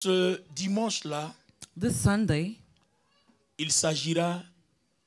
Ce dimanche-là, This Sunday, il s'agira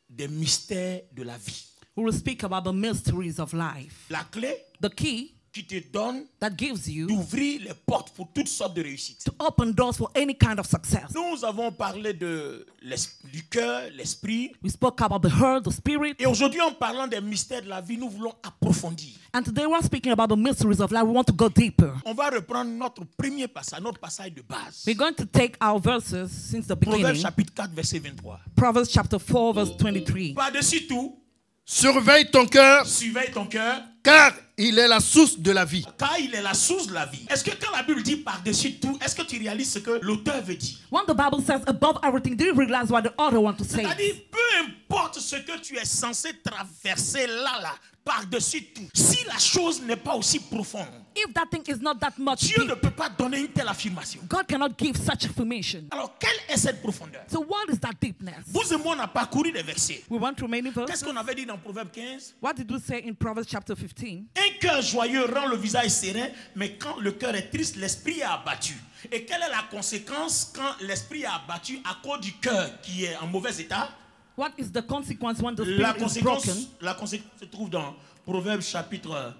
des mystères de la vie. we will speak about the mysteries of life. La clé The key qui te donne that gives you d'ouvrir les portes pour toutes sortes de réussites. to open doors for any kind of success. Nous avons parlé du cœur, l'esprit. We spoke about the heart, the spirit, Et aujourd'hui, en parlant des mystères de la vie, nous voulons approfondir. and today we're speaking about the mysteries of life. We want to go deeper. On va reprendre notre premier passage, notre passage de base. We're going to take our verses since the Proverbe beginning. chapitre 4, verset 23. Proverbs chapter 4, verse 23. Par-dessus tout, Surveille ton cœur, surveille ton cœur, car il est la source de la vie. car il est la source de la vie. Est-ce que quand la Bible dit par-dessus tout, est-ce que tu réalises ce que l'auteur veut dire? When the Bible says above everything, do you realize what the author wants to say? C'est-à-dire, peu importe ce que tu es censé traverser là, par-dessus tout, si la chose n'est pas aussi profonde, If that thing is not that much Dieu ne deep, peut pas donner une telle affirmation. God cannot give such affirmation. Alors, quelle est cette profondeur? So what is that deepness? Vous et moi, on a parcouru des versets. We want remaining Qu'est-ce verses. qu'on avait dit dans Proverbe 15? What did we say in Proverbs chapter 15? Un cœur joyeux rend le visage serein, mais quand le cœur est triste, l'esprit est abattu. Et quelle est la conséquence quand l'esprit est abattu à cause du cœur qui est en mauvais état? What is the consequence when the La spirit is broken? conséquence se trouve dans Proverbe chapitre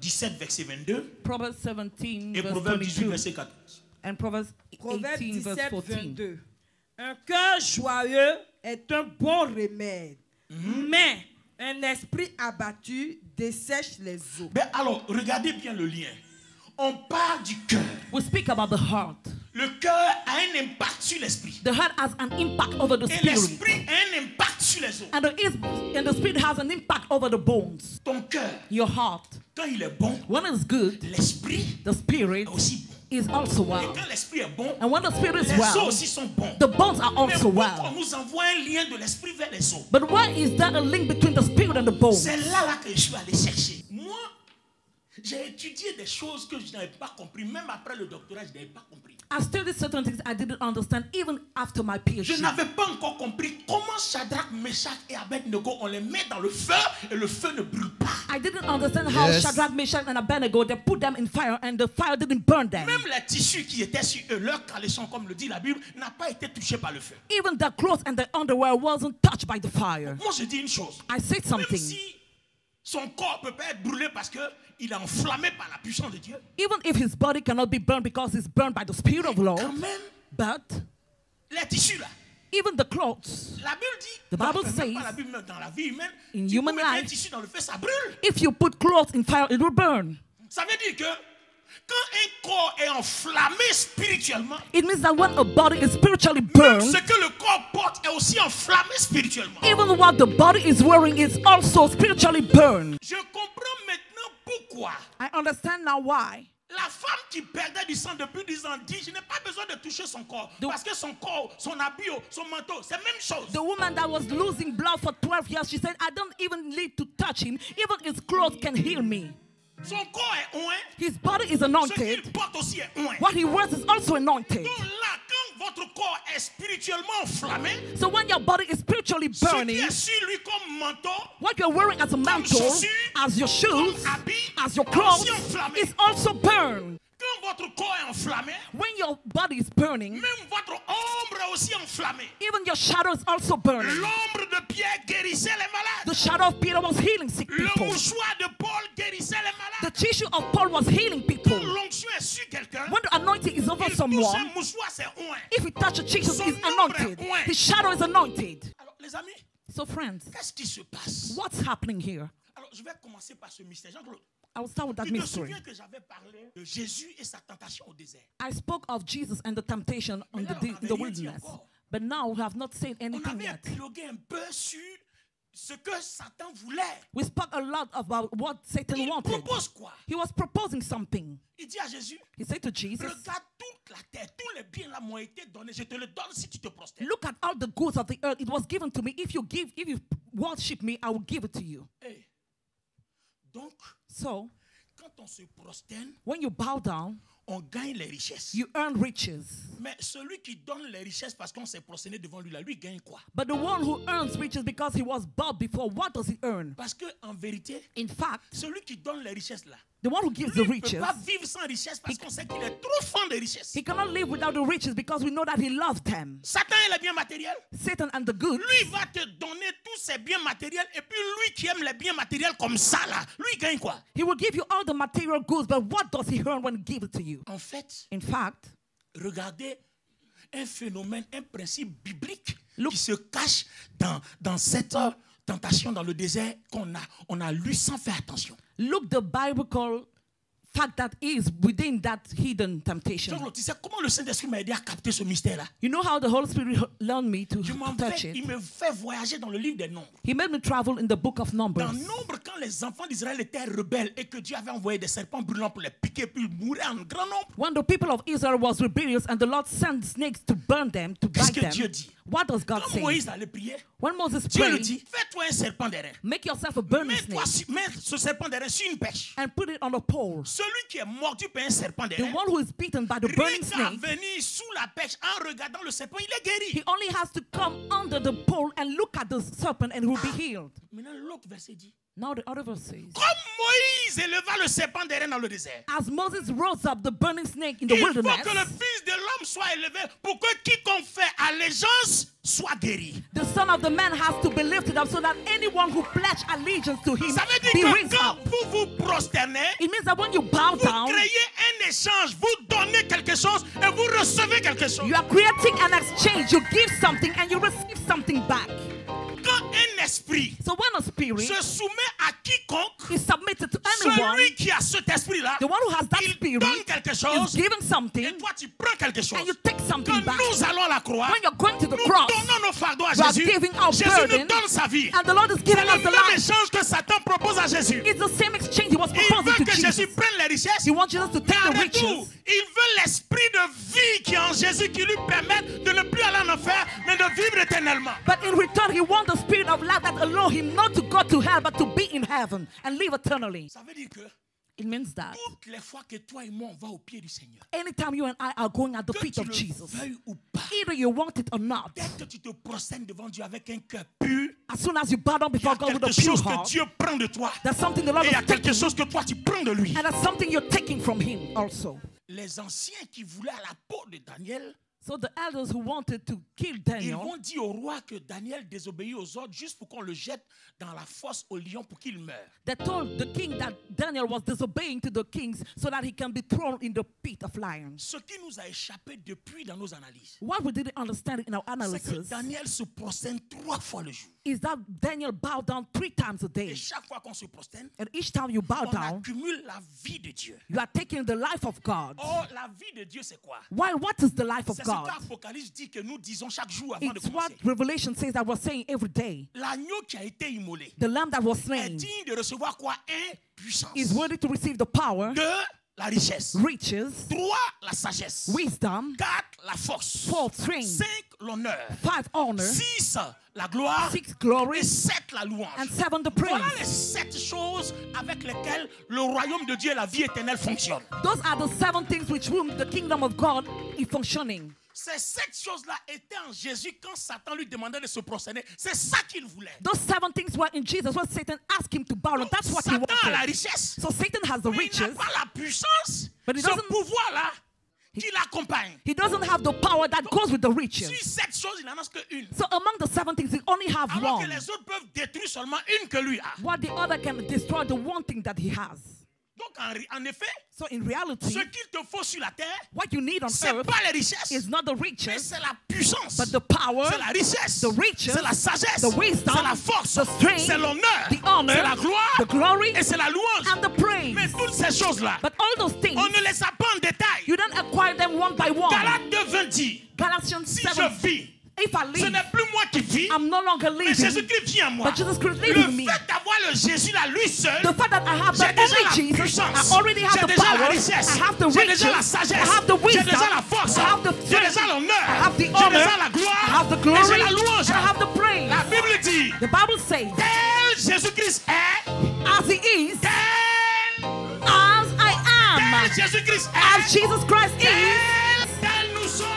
17, verset 22 Proverbs 17, et verse Proverbe 18, 22. verset 14. And Proverbs Proverbe 18, verse 17, 14. 22. Un cœur joyeux est un bon remède, mais un esprit abattu dessèche les eaux. Ben alors, regardez bien le lien. On parle du cœur. We speak about the heart. Le cœur a un impact sur l'esprit. The heart has an impact over the Et spirit. l'esprit a un impact sur les os. And the spirit has an impact over the bones. Ton cœur, Your heart. quand il est bon, When it's good, l'esprit the spirit est aussi bon. is also Et well. quand l'esprit est bon, And when the spirit is les os well, aussi sont bons. the bones are Mais also pourquoi well. on nous envoie un lien de l'esprit vers les os? But why is there a link between the spirit and the bones? C'est là que je suis allé chercher. Moi, j'ai étudié des choses que je n'avais pas compris. Même après le doctorat, je n'avais pas compris. I studied certain things I didn't understand even after my Je PhD. n'avais pas encore compris comment Shadrach, Meshach et Abednego, on les met dans le feu et le feu ne brûle pas. I didn't understand how Yes. Shadrach, Meshach, and Abednego, they put them in fire and the fire didn't burn them. Même les tissus qui étaient sur eux, leur caleçon, comme le dit la Bible, n'a pas été touché par le feu. Even the clothes and the underwear wasn't touched by the fire. Moi, je dis une chose. I said Même something. si son corps peut pas être brûlé parce qu'il est enflammé par la puissance de Dieu, Even if his body cannot be burned because it's burned by the Spirit of quand Lord, même, but les tissus là, even the clothes, la Bible dit, The Bible même says, pas la Bible, même dans la vie humaine, in tu human peux mettre un life, tissu dans le feu, ça brûle. if you put clothes in fire, it will burn. Ça veut dire que quand un corps est enflammé spirituellement, It means that when a body is spiritually même burned, ce que le corps porte est aussi enflammé spirituellement. even what the body is wearing is also spiritually burned. Je comprends maintenant pourquoi I understand now why. la femme qui perdait du sang depuis 10 ans dit, je n'ai pas besoin de toucher son corps. Parce que son corps, son habit, son manteau, c'est la même chose. The woman that was losing blood for 12 years, she said, I don't even need to touch him. Even his clothes can heal me. Son corps est oint. His body is Ce anointed. qu'il porte aussi est oint. What he wears is also anointed. Donc là, quand votre corps est spirituellement enflammé, So when your body is spiritually ce qui burning, est sur lui comme manteau, what you're wearing as a mantle, as your shoes, comme habit, as your est clothes, aussi enflammé. is also burned. Quand votre corps est enflammé, When your body is burning, même votre ombre est aussi enflammée. even your shadow is also burning. L'ombre de Pierre guérissait les malades. The shadow of Peter was healing sick Le people. mouchoir de Paul guérissait les The malades. tissue of Paul was healing people. Quand l'onction est sur quelqu'un, When the anointing is over il touche someone, un mouchoir, c'est oint. if he touches Jesus, Son he's ombre est anointed. oint. His shadow is anointed. Alors, les amis, So friends, qu'est-ce qui se passe? what's happening here? Alors, je vais commencer par ce mystère. Jean-Claude, I will start with that tu te mystery. souviens que j'avais parlé de Jésus et sa tentation au désert. I spoke of Jesus and the temptation in là, on in avait the rien dit wilderness. encore. But now we have not said On anything avait yet. épilogué un peu sur ce que Satan voulait. We spoke a lot about what Satan Il wanted. propose quoi? He was proposing something. Il dit à Jésus, He said to Jesus, regarde toute la terre, tous les biens là m'ont été donnés. Je te le donne si tu te prosternes. look at all the goods of the earth. It was given to me. If you worship me, I will give it to you. Hey. Donc, So quand on se prosterne, when you bow down, on gagne les richesses. you earn riches. Mais celui qui donne les richesses parce qu'on s'est prosterné devant lui, là, lui gagne quoi? But the one who earns riches because he was bought before, what does he earn? Parce que en vérité, In fact, celui qui donne les richesses là, the one who gives the lui ne riches, peut pas vivre sans richesse parce qu'on sait qu'il est trop fan de richesses. he cannot live without the riches because we know that he loves them. Satan est le bien matériel. Satan and the good, Lui va te donner tous ses biens matériels et puis lui qui aime les biens matériels comme ça là, lui il gagne quoi? he will give you all the material goods, but what does he earn when he gives it to you? En fait, In fact, regardez un phénomène, un principe biblique Look. qui se cache dans cette tentation dans le désert qu'on a lu sans faire attention. look the biblical fact that is within that hidden temptation. Donc, tu sais comment le Saint-Esprit m'a aidé à capter ce mystère-là? You know how the Holy Spirit learned me to Je m'en touch vais, it? il me fait voyager dans le livre des Nombres. He made me travel in the book of Numbers. Dans Nombre, quand les enfants d'Israël étaient rebelles et que Dieu avait envoyé des serpents brûlants pour les piquer, puis ils mouraient en grand nombre. When the people of Israel was rebellious and the Lord sent snakes to burn them, to Qu'est-ce bite que them, Dieu dit? what does God Quand say? Moïse allait prier, When Moses Dieu lui prayed, dit, fais-toi un serpent d'airain. make yourself a burning Mets-toi snake mets ce serpent d'airain sur une pêche. and put it on a pole. Celui qui est mordu par un serpent The d'airain, one who is beaten by the burning rien qu'à snake, venir sous la pêche en regardant le serpent, il est guéri. he only has to come under the pole and look at the serpent and he will be healed. Maintenant, l'autre verset dit, Now the other verse says, comme Moïse éleva le serpent d'airain dans le désert, as Moses rose up the burning snake in the il faut wilderness, que le Fils de l'homme soit élevé pour que quiconque fait allégeance soit guéri. the Son of the Man has to be lifted up so that anyone who pledge allegiance to him Ça veut be dire que raised quand up. vous vous prosternez, It means that when you bow vous down, créez un échange, vous donnez quelque chose et vous recevez quelque chose. you are creating an exchange. You give something and you receive something back. Quand un esprit So when a spirit se soumet à quiconque, is submitted to anyone, celui qui a cet esprit-là, the one who has that il spirit donne quelque is chose giving et something toi tu prends quelque chose. and you take Quand something back. nous allons à la croix, When you're going to the nous cross, donnons nos fardeaux à you are Jésus. giving our Jésus nous burden, donne sa vie. and the Lord is C'est giving le us the même life. échange que Satan propose à Jésus. It's the same exchange he was Il proposing veut to que Jésus Jesus. prenne les richesses. He wants Jesus to take the Avec tout, riches, il veut l'esprit de vie qui est en Jésus qui lui permette de ne plus aller en enfer, mais de vivre éternellement. but in return, he wants the spirit of life that allow him not to go to hell, but to be in heaven and live eternally. Ça veut dire que It means that toutes les fois que toi et moi on va au pied du Seigneur, anytime you and I are going at the que feet tu of le Jesus, veuilles ou pas, either you want it or not, dès que tu te prosternes devant Dieu avec un cœur pur, as soon as you bow down il y before a God with a quelque pure chose que heart, Dieu prend de toi. there's something the Lord Et il y a is quelque taking, chose que toi tu prends de lui. and that's something you're taking from him also. Les anciens qui voulaient à la peau de Daniel, So the elders who wanted to kill ils Daniel, vont dire au roi que Daniel désobéit aux ordres juste pour qu'on le jette dans la fosse au lion pour qu'il meure. they told the king that Daniel was disobeying to the kings so that he can be thrown in the pit of lions. Ce qui nous a échappé depuis dans nos analyses, What we didn't understand in our c'est que analysis Daniel se prosterne 3 fois le jour. is that Daniel bowed down 3 times a Et day. chaque fois qu'on se prosterne, And each time you bow on down, accumule la vie de Dieu. you are taking the life of God. Or, la vie de Dieu, c'est quoi? Why? What is the life of C'est ce God? qu'Apocalypse dit que nous disons chaque jour avant de It's what commencer. Revelation says that we're saying every day. L'agneau qui a été immolé The lamb that was est slain digne de recevoir quoi? Puissance. is worthy to receive the power, 2, la richesse. riches, 3, la sagesse. wisdom, 4, la force. 4, strength, 5, l'honneur. 5, honor, 6, la gloire. 6, glory, Et 7, la louange. and 7, the Voilà les praise. 7 choses avec lesquelles le royaume de Dieu et la vie éternelle fonctionnent. Those are the 7 things which whom the kingdom of God is functioning. Ces 7 choses-là étaient en Jésus quand Satan lui demandait de se prosterner. C'est ça qu'il voulait. Those 7 things were in Jesus when Satan asked him to bow down. That's what he Satan a la wanted. richesse, So Satan has the mais il n'a riches. pas la puissance, But he ce doesn't- pouvoir-là qui l'accompagne. He doesn't have the power that goes with the Sur riches. 7 choses, il n'en a qu'une. So among the 7 things, he only have Alors que one. les autres peuvent détruire seulement une que lui a. What the other can destroy, the one thing that he has. Donc en effet, So in reality, ce qu'il te faut sur la terre, what you need on c'est earth pas les richesses, is not the mais riches, c'est la puissance. but the power, C'est la richesse, the riches, c'est la sagesse, the wisdom, c'est la force, the strength, c'est l'honneur, the honor, c'est la gloire the glory, et c'est la louange. and the praise. Mais toutes ces choses-là, But all those things, on ne les a pas en détail. you don't acquire them one by one. Galates 2:20 dit, Galatians si je 7, vis, if I ce live, n'est plus moi qui vis, I'm no longer mais living, Jésus-Christ vit en moi. but Jesus Christ Le lives in me. fait d'avoir le Jésus là, lui seul, The fact that I have the j'ai déjà la only Jesus, puissance, I already have j'ai the déjà la power, richesse, I have the j'ai riches, déjà la I sagesse, have the j'ai wisdom, déjà la force, I have the j'ai strength, déjà l'honneur, I have the j'ai honor, déjà la gloire, I have the et glory, j'ai la louange. and I have the praise. La Bible dit, The Bible says, tel Jésus-Christ est, as he is, tel as I am, Jésus-Christ est, as Jesus Christ is, tel nous sommes.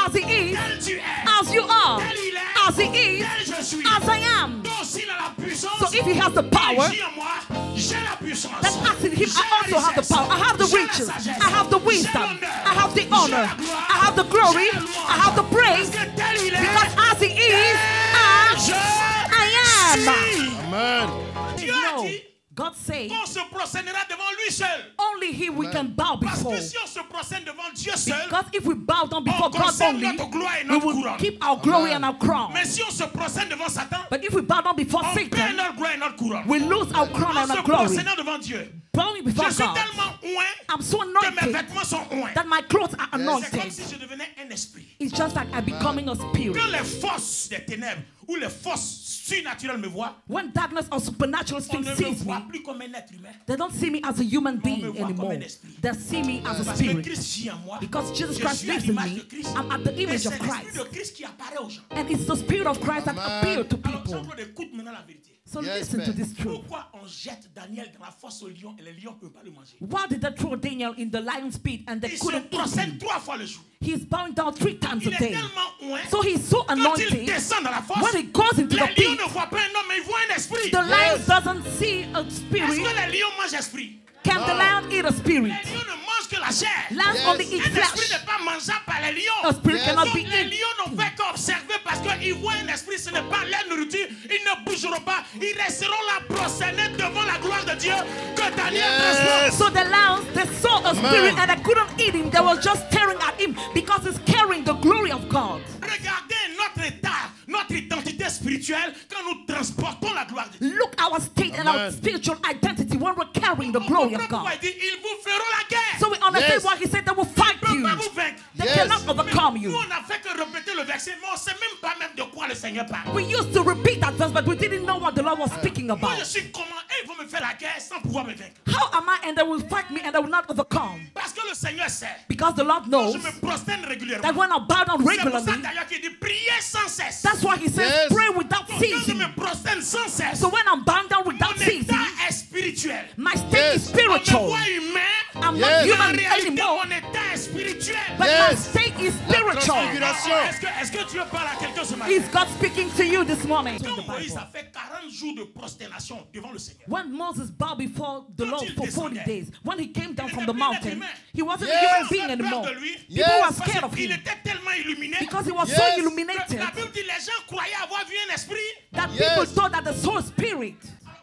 as he is, tel tu es, as you are, tel il est, as he is, tel je suis. as I am. Donc s'il a la puissance, So if he has the power, agit en moi, j'ai la puissance. then as in him, J'ai I also la have the richesse, power. I have the j'ai la riches. sagesse, I have the j'ai wisdom. l'honneur, I have the j'ai honor. la gloire, I have the glory. j'ai la louange. I have the praise. Parce que tel il est, Because as he is, as je I am. suis. Amen. Dieu a No, dit God said, qu'on se procédera devant lui seul. only him we can bow Parce before. que si on se procède devant Dieu seul, Because if we bow down before on God conserve only, notre gloire et we notre will couronne. keep our glory and our crown. Mais si on se procède devant Satan, But if we bow down before on perd Satan, notre gloire et notre couronne. we lose our crown En and se our glory. procédant devant Dieu, Bowing before je suis God, tellement oint I'm so que mes anointed vêtements sont oints. that my clothes are C'est comme anointed. si je devenais un esprit. It's just like I'm becoming a spirit. Quand les forces des ténèbres ou les forces surnaturelles me voient, When darkness or supernatural on things ne me sees me, voit plus comme un être humain. they don't see me as a human being voit comme anymore. un esprit. They see me as a Parce que spirit. Christ vit en moi. Because Jesus Je Christ suis à lives in l'image me, de Christ. I'm at the Et image c'est of l'esprit Christ. de Christ qui apparaît aux gens. And it's the spirit of Christ that appeared to Alors, people. Jean-Claude, écoute maintenant la vérité. So Yes, listen to man. this truth. Pourquoi on jette Daniel dans la fosse aux lions et les lions ne peuvent pas le manger? Why did they throw Daniel in the lion's pit and they Il se couldn't eat procède him? 3 fois le jour. He's bowing down 3 times a Il est day. tellement oint. So he's so Quand il anointed. descend dans la fosse, When he goes into the les lions pit, ne voient pas un homme, mais ils voient un esprit. the lion doesn't see a Est-ce spirit. que les lions mangent esprit? Can the lion eat a spirit? Les lions ne mangent que la chair. Lions Yes. only eat Un esprit flesh. n'est pas mangeable par les lions. A spirit Yes. cannot Donc be les eaten. lions n'ont fait qu'observer parce qu'ils voient un esprit, ce n'est pas leur nourriture. Ils ne bougeront pas. Ils resteront là prosternés devant la gloire de Dieu que Daniel transporte. Yes. So the lions, they saw a spirit and they couldn't eat him. They were just staring at him because he's carrying the glory of God. Regardez notre état, notre identité spirituelle quand nous transportons la gloire de Dieu. Look our state and our Amen. spiritual identity when we're carrying the On glory comprend of pourquoi God. il dit, ils vous feront la guerre. So we understand Yes. why he said they will fight Ils ne you. peuvent pas vous vaincre. They Yes. cannot overcome Nous, you. on n'a fait que répéter le verset, mais on ne sait même pas même de quoi le Seigneur parle. We used to repeat that verse, but we didn't know what the Lord was speaking Moi, about. je suis comment ils vont me faire la guerre sans pouvoir me vaincre. How am I? And they will fight me and they will not overcome. Parce que le Seigneur sait. Because the Lord Je knows me prosterne régulièrement. that when I bow down C'est pour ça regularly, d'ailleurs qu'il dit priez sans cesse. that's why he says Yes. pray without Donc, quand je ceasing. me prosterne sans cesse, So when I'm bowing down mon without ceasing, état est spirituel. my state Yes. is On me spiritual. voit humain, I'm Yes. not mais en human réalité anymore, mon état est spirituel. but my Yes. state is La spiritual. transfiguration. Est-ce que Dieu parle à quelqu'un ce matin? Is God speaking to you this morning? Quand Moïse a fait 40 jours de prosternation devant le Seigneur, When Moses bowed before the Lord for 40 days, when he came down from the Il était mountain, humain. he wasn't Yes. a human on being avait peur anymore. de lui. People Yes. were Parce scared of qu'il him était tellement illuminé because he was Yes. so que illuminated la Bible dit les gens croyaient avoir vu un esprit. that Yes. people thought that the soul spirit.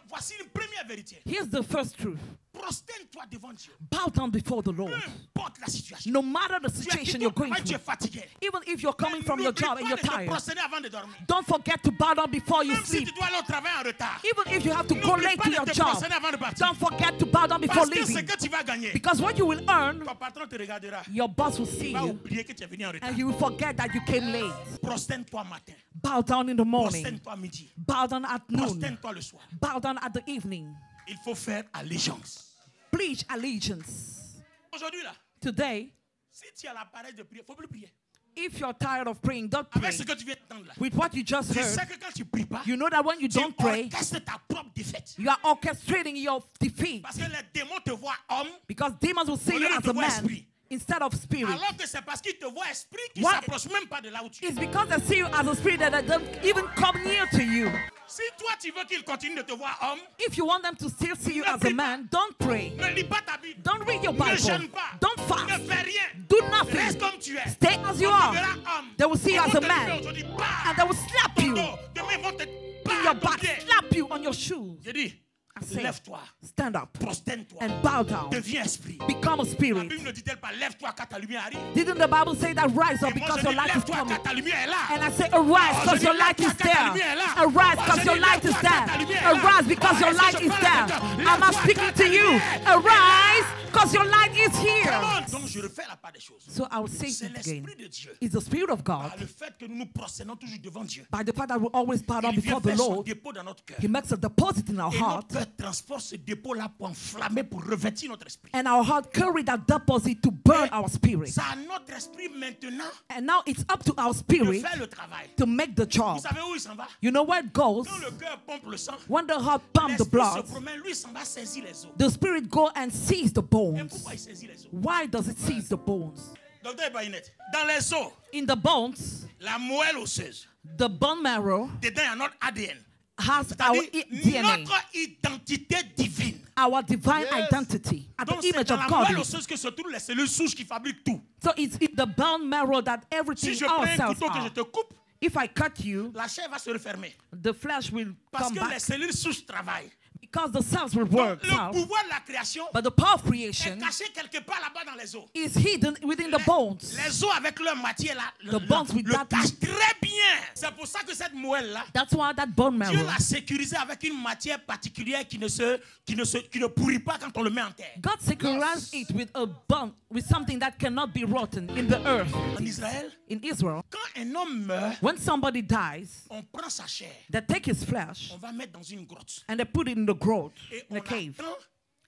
Voici une première vérité. Here's the first truth. Prosterne-toi devant Dieu. Bow down before the Lord. Peu importe la situation. No matter the Tu es situation you're going tu es through, fatigué. even if you're coming from your N'oublie job and pas you're de te tired, prosterner avant de dormir. don't forget to bow down before you Même si sleep. tu dois aller au travail en retard. Even if you have to go N'oublie late pas to de your te job, prosterner avant de partir. don't forget to bow down before Parce que ce leaving. que tu vas gagner, Because what you will earn, ton patron te regardera. your boss will see Il va you oublier que tu es venu en retard. and he will forget that you came late. Prosterne-toi matin. Bow down in the morning. Prosterne-toi midi. Bow down at noon. Prosterne-toi le soir. Bow down at the evening. Il faut faire allégeance. Pledge allegiance. Aujourd'hui là, Today, si tu as l'appareil de prière, il ne faut plus prier. if you're tired of praying, don't pray. Avec ce que tu viens d'entendre là. With what you just Tu sais heard, que quand tu ne pries pas, you know that when you tu don't pray, orchestres ta propre défaite. you are orchestrating your defeat. Parce que les démons te voient homme, Because demons will see Au you lieu de as te a voir man esprit. instead of spirit. alors que c'est parce qu'ils te voient esprit qu'ils ne What? s'approchent même pas de là où tu es. It's because they see you as a spirit that they don't even come near to you. Si toi tu veux qu'ils continuent de te voir homme, If you want them to still see you as a man, don't pray. ne lis pas ta Bible. Don't read your Ne Bible. jeûne pas. Don't Ne fast. fais rien. Do Reste nothing. comme tu es. Stay as you On te are. verra homme. They will see you Ils as vont a te man. lever aujourd'hui, bah, And they will slap ton you dos. Demain, ils vont te in bah, your ton back, pied. slap you on your shoes. J'ai dit, I say, lève-toi, stand up prosterne-toi, and bow down. deviens esprit. Become a La spirit. Bible ne dit-elle pas, lève-toi quand ta lumière arrive. Didn't the Bible say that rise up Et moi, because je your dis, light is lève-toi coming? quand ta lumière est là. And I say, arise because your light is there. Arise because your light is there. Arise because your light is there. Am I speaking to you? Arise because your light is here. Donc je refais la part des choses. So I will say C'est it again. l'esprit de Dieu. It's the Spirit of God. Par le fait que nous nous prosternons toujours devant Dieu. By the fact that we always bow down Il vient before the faire son Lord, dépôt dans notre cœur. He makes a deposit in our Et heart. notre cœur transporte ce dépôt-là pour enflammer, pour revêtir notre esprit. And our heart carry that deposit to burn our spirit. C'est à notre esprit maintenant And now it's up to our de spirit faire le travail. to make the job. Vous savez où il s'en va? You know where it goes? Quand le cœur pompe le sang, When the heart pumps the l'esprit blood, se promène, lui, il s'en va saisir les os. the spirit go and seize the Et bones. pourquoi il saisit les os? Why does it seize the bones? Docteur Ebayinette, dans les os, In the bones, la moelle osseuse, the bone marrow dedans il y a notre ADN. has our C'est-à-dire DNA, notre identité divine. our divine Yes. identity, at Donc the c'est image dans of la God. moelle osseuse que se trouvent les cellules souches qui fabriquent tout. So it's in the bone marrow that everything, Si je all prends un cells couteau que je are. te coupe, If I cut you, la chair va se refermer. the flesh will Parce come que les back cellules souches travaillent. because the cells will Donc, work le out. pouvoir de la création But the power of est creation caché quelque part là-bas dans les os. is hidden within the bones. Les os avec leur matière là, The bones with le that- cachent très bien. C'est pour ça que cette moelle là, That's why that bone Dieu marrow, l'a sécurisé avec une matière particulière qui ne pourrit pas quand on le met en terre. God securized it with a bone, with something that cannot be rotten in the earth. En Israël, In Israel, quand un homme meurt, when somebody dies, on prend sa chair, they take his flesh on va mettre dans une grotte and they put it in the growth, et in on a cave, attend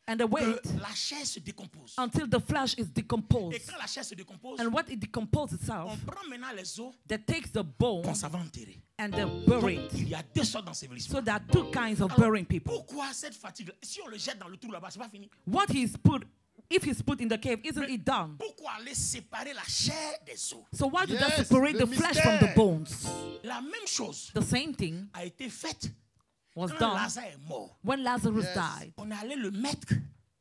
and they wait que la chair se décompose. until the flesh is Et decomposed. quand la chair se décompose, And when it decomposes on itself, prend maintenant les os they take the bone qu'on s'avait enterrer. and they bury Donc, it. il y a deux sortes d'ensevelissement. So there are two kinds of burying people. Pourquoi cette fatigue? Si on le jette dans le trou là-bas, c'est pas fini. What he's put, if he's put in the cave, isn't it done? Pourquoi aller séparer la chair des os? So why do they Yes, separate le the flesh from the mystère. bones? La même chose The same thing a été faite was quand done Lazare est mort. when Lazarus Yes. died, On est allé le mettre.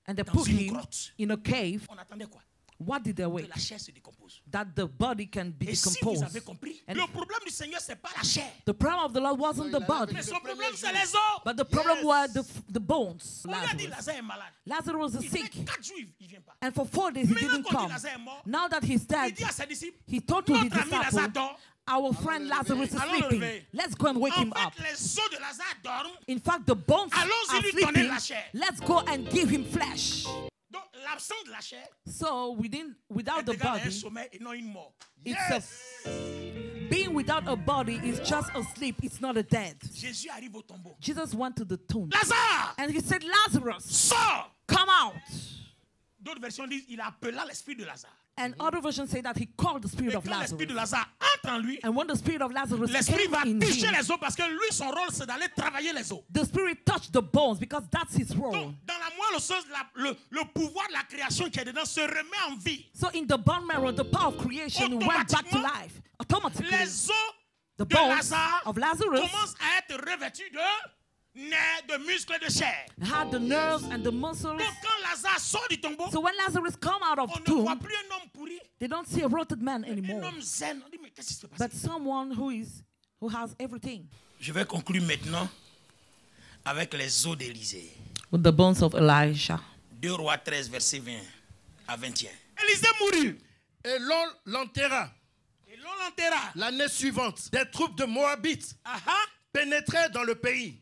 and they Dans put une him grotte. in a cave. On attendait quoi? What did they Que wait? la chair se décompose. That the body can be Et si vous decomposed. avez compris, And le problème du Seigneur, c'est pas la chair. the problem of the Lord wasn't the body, Mais son problème, c'est jour. les os. but the problem Yes. were the bones. On lui a dit, Lazarus. Lazare est malade. Lazarus is Il fait sick, 4 jours, il vient pas. and for 4 days he Maintenant didn't qu'on dit come. Lazare est mort, Now that he's il dead, dit à ses disciples, he told to his notre ami Lazare disciples, dort. our friend Lazarus is Allons le sleeping. réveiller. Let's go and wake En him up. fait, les os de Lazare dorment. In fact, the bones Allons-y are lui donner sleeping. la chair. Let's go and give him flesh. Donc, l'absence de la chair So without est the égal à un body, sommeil et non une mort. it's being without a body is just a sleep. It's not a death. Jésus arrive au tombeau. Jesus went to the tomb Lazare, and he said, Lazarus, sors. come out. D'autres versions disent il appela l'esprit de Lazare. And other versions say that he called the spirit Et of quand l'esprit de Lazarus. Lazare entre en lui, And when the spirit of Lazarus l'esprit came va in toucher him, les os parce que lui, son rôle, c'est d'aller travailler les os. the spirit touched the bones because that's his role. Donc, dans la moelle osseuse, le pouvoir de la création qui est dedans se remet en vie. So in the bone marrow, the power of creation went back to life. Automatically, Les os the de bones Lazare of Lazarus commencent à être revêtus de nerfs, de muscles, de chair. had the nerves and the muscles. Donc, quand Lazare sort du tombeau, So when Lazarus come out of on ne voit tomb, plus un homme pourri, they don't see a rotted man un anymore, homme zen. On dit, mais qu'est-ce qui se passe? but someone who has everything. Je vais conclure maintenant avec les os d'Élisée. With the bones of Elijah. 2 Rois 13, verset 20 à 21. Élisée mourut. Et l'on l'enterra. Et l'on l'enterra. L'année suivante, des troupes de Moabites Ah pénétrèrent dans le pays.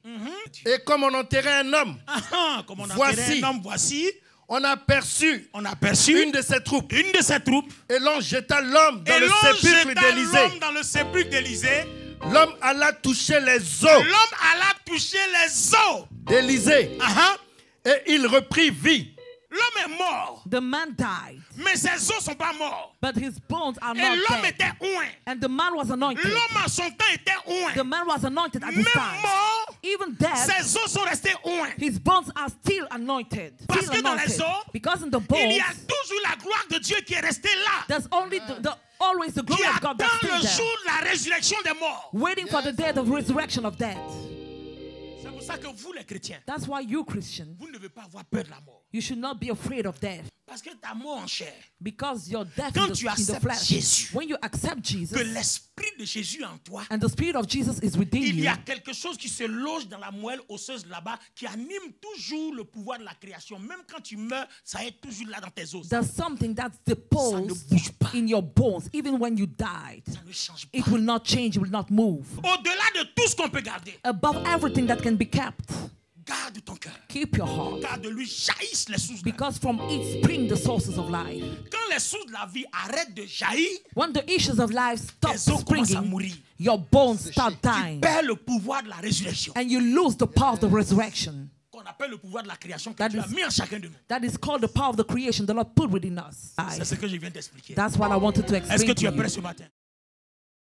Et comme on enterrait un homme, ah, comme on a Voici. un homme, voici, on aperçut on aperçut une de ces troupes. une de ses troupes. Et l'on jeta l'homme dans Et le l'on sépulcre jeta d'Élysée. l'homme dans le sépulcre d'Élisée. L'homme alla toucher les os L'homme alla toucher les os. d'Élysée. Ah, Et il reprit vie. l'homme est mort, The man died, mais ses os sont pas morts. but his bones are Et not l'homme dead. était oint. And the man was anointed. L'homme en son temps était oint. The man was anointed at Même his time. mort, Even dead, ses os sont restés oints. his bones are still anointed. Parce Still que dans les anointed. os, Because in the Il bones, y a toujours la gloire de Dieu qui est restée là. there's only always the Qui glory of attend God that's le still jour there, de la résurrection des morts. waiting for the day of resurrection of death. C'est pour ça que vous, les chrétiens, That's why you, Christian, vous ne devez pas avoir peur de la mort. you should not be afraid of death. Parce que ta mort en chair, Because your death Quand in tu the acceptes flesh, Jésus, when you accept Jesus, que l'esprit de Jésus en toi, and the Spirit of Jesus is within il y you, a quelque chose qui se loge dans la moelle osseuse là-bas qui anime toujours le pouvoir de la création. Même quand tu meurs, ça est toujours là dans tes os. there's something that's Ça ne deposed bouge pas. in your bones. Even when you died, Ça ne change pas. it will not change, it will not move. Au-delà de tout ce qu'on peut garder, Above everything that can be kept, garde ton cœur. keep your heart. Car de lui jaillissent les sources de la vie. Because from it spring the sources of life. Quand les sources de la vie arrêtent de jaillir, When the issues of life stop tes os commencent à springing, mourir. your bones start Tu dying. perds le pouvoir de la résurrection. And you lose the power of the resurrection. Qu'on appelle le pouvoir de la création que That Dieu a is- mis en chacun de nous. That is called the power of the creation the Lord put within us. C'est ce que je viens d'expliquer. That's what I wanted to Est-ce explain que tu to es prêt you. ce matin?